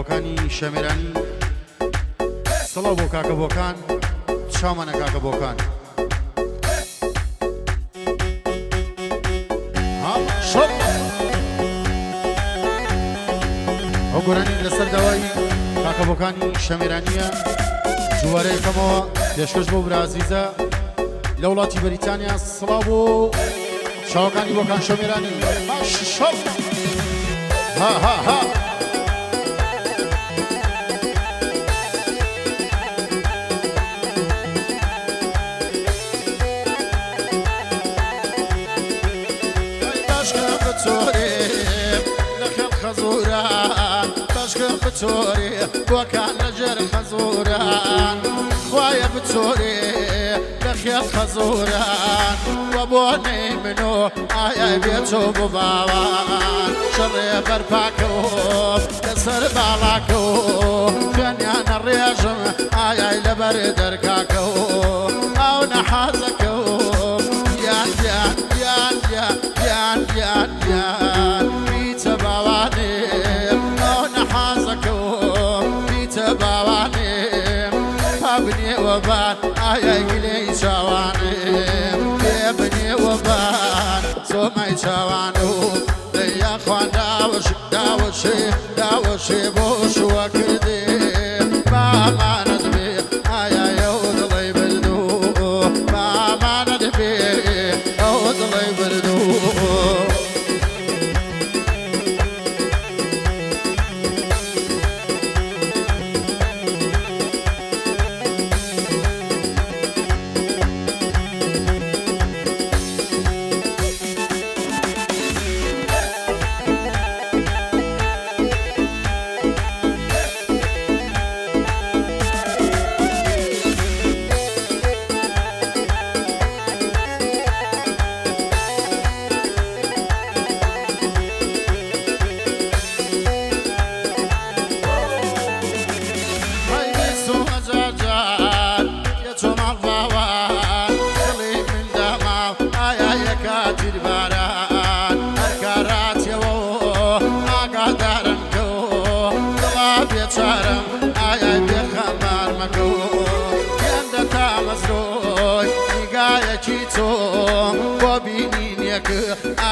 بۆکانی شەمێرانی سڵاو بۆ کاکە بۆکان شامانە کاکە بۆکان ئەو گۆرانی لەسەر داوای کاکە بۆکانی شەمێرانیە جووارەیەکەمەوە پێشکەش بۆ برازیزە لە وڵاتی بەریتانیا سڵاو بۆ شاوەکانی بۆکان شەمێرانی ها ها ها بتوري وكان نجر خزوران خوايا بتوري لخيال خزوران وابوني منو آيا بيتو بباوان شري برباكو كسر بالاكو خنيان الرياجم آيا لبردر كاكو او نحازكو يان يان يان يان يان يان يان بيت باواني ابني وبان ايا قلي شواني ابني وبان سومي شوانو يا اخوان داوشي بوش وكردي ما ندبي ايا يود الله يبردو ما ندبي يود الله يبردو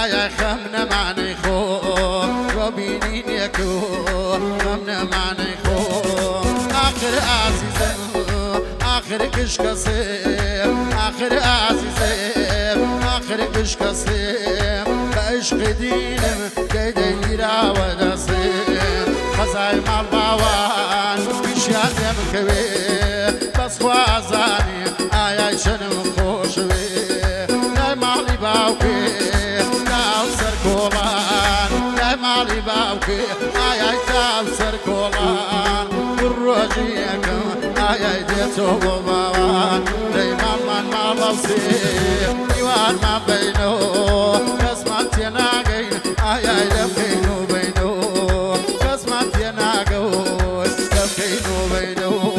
آيا خمنا معني خو وبينين يكو خمنا معني خو آخر عزيزم آخر كشكسيم آخر عزيزم آخر كشكسيم بعشق دينم كيدي راود أصيم خزاي مع الباوان بشيان يمكوي بس خوازاني آيا شنم خوشوي لا مالي باوكي مالي باوكي آي تاب سركولان والرجيكم آي ديتو بوان دايما من مالوسي ديوان ما بينو قسمت يناقين آي لبكينو بينو قسمت يناقوي لبكينو بينو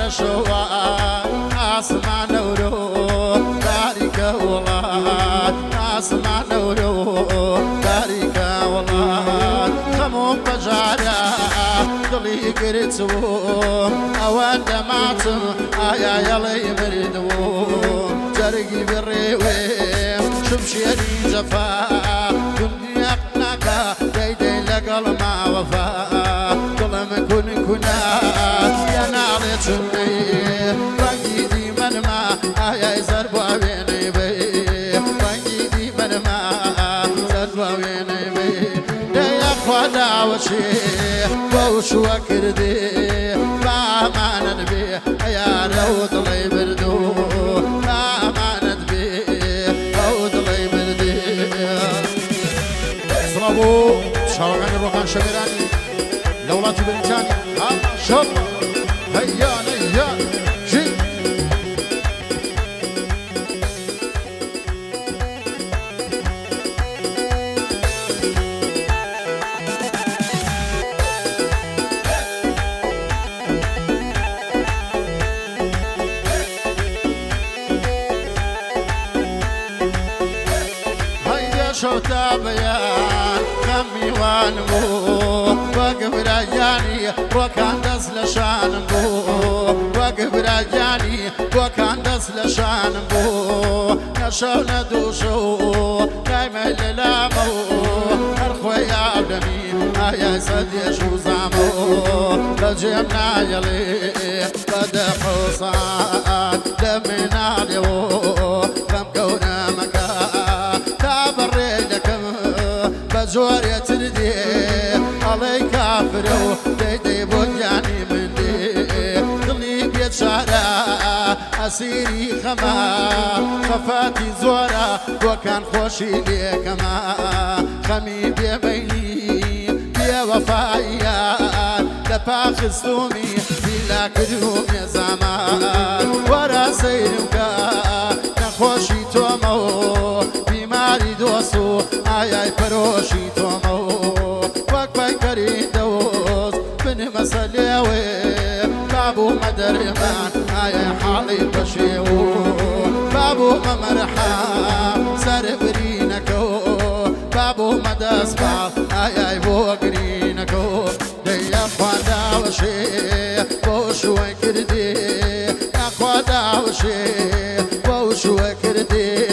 شوان اسمع نورو بارك والله اسمع نورو بارك والله خمو بجارة ضلي قرتو اوان دمعتم ايا يلي مردو جرقي بالريوي شمشيري جفا دنيا اقناك ديدي لقل ما وفا ظلم كنا يا ناري تني بنجي من ما آيا زربا ويني بي بنجي من ما زربا ويني بي يا خدا وشي وشو كردي ما ندبي يا روض الله يبردو ما ندبي روض الله يبردي صلابو شاوغاني بوكان شميراني لولاتي بريتانيا شب هيا هيا جي بيان خمي وانبو وقف رجاني وكان دس لشان بو وقف رجاني وكان دس لشان بو نشو ندوشو نايم اللامو أرخوي يا ابني يا سدي شو زامو لجمنا يلي قد حصان دمنا اليو كم كونا مكان تابريدكم بزور يتردي علي كافرو ديدي بنياني مني قلي بيت شارع أسيري خما خفاتي زورا وكان خوشي ليكما خمي بيميني بيوفايان لباخستومي بلا كدوم يا زمان ورا سيرمكا نخوشي تومو بماري دوسو آي فروشي تومو وكباي كريم دوز بن مسليوي بابو مدرمان آي حالي بشيو بابو ممرحام سربرينكو بابو مدسبع آي بوغرينكو دي أخوانا وشي بوشوي كردي أخوانا وشي بوشوي كردي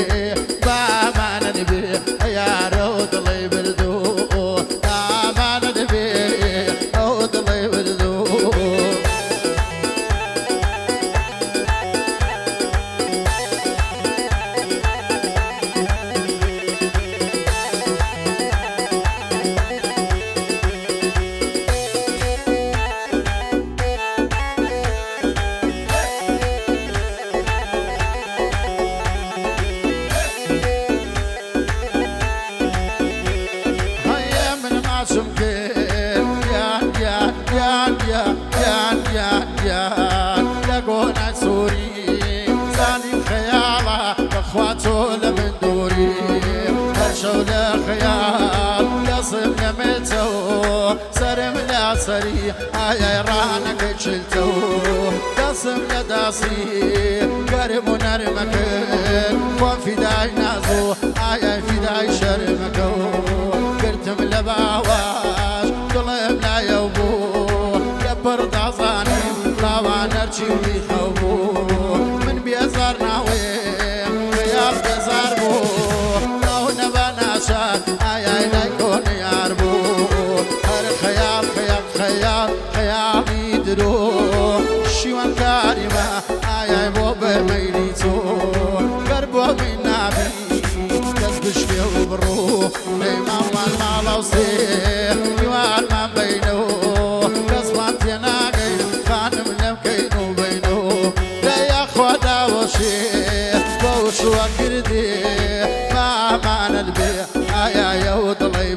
بامان نبي يا رود الله يبردو بامان نبي رود الله يبردو لقونا سوري ثاني خيالة اخواته لمن دوري هرشو لخيال يصم لمتو سرم لا سري آي رانك شلتو قسم لداسي قرب نرمك وفي داي نازو آي في داي شرمكو قرتم لباواش ظلم لا يوبو برد عزاني لاوان ارشي ويخوبو من بيزار ناوي خيال بيزار بو لو نبانا شاد آي لايكون ياربو هر خيال خيال خيال خيال يدرو شيوان كاريما آي بو بميليتو قربو من نابي كسبشكي وبرو ليما والمالا وسيح يوان ما بينو وشو كردي ما معنى البيع يا يود الله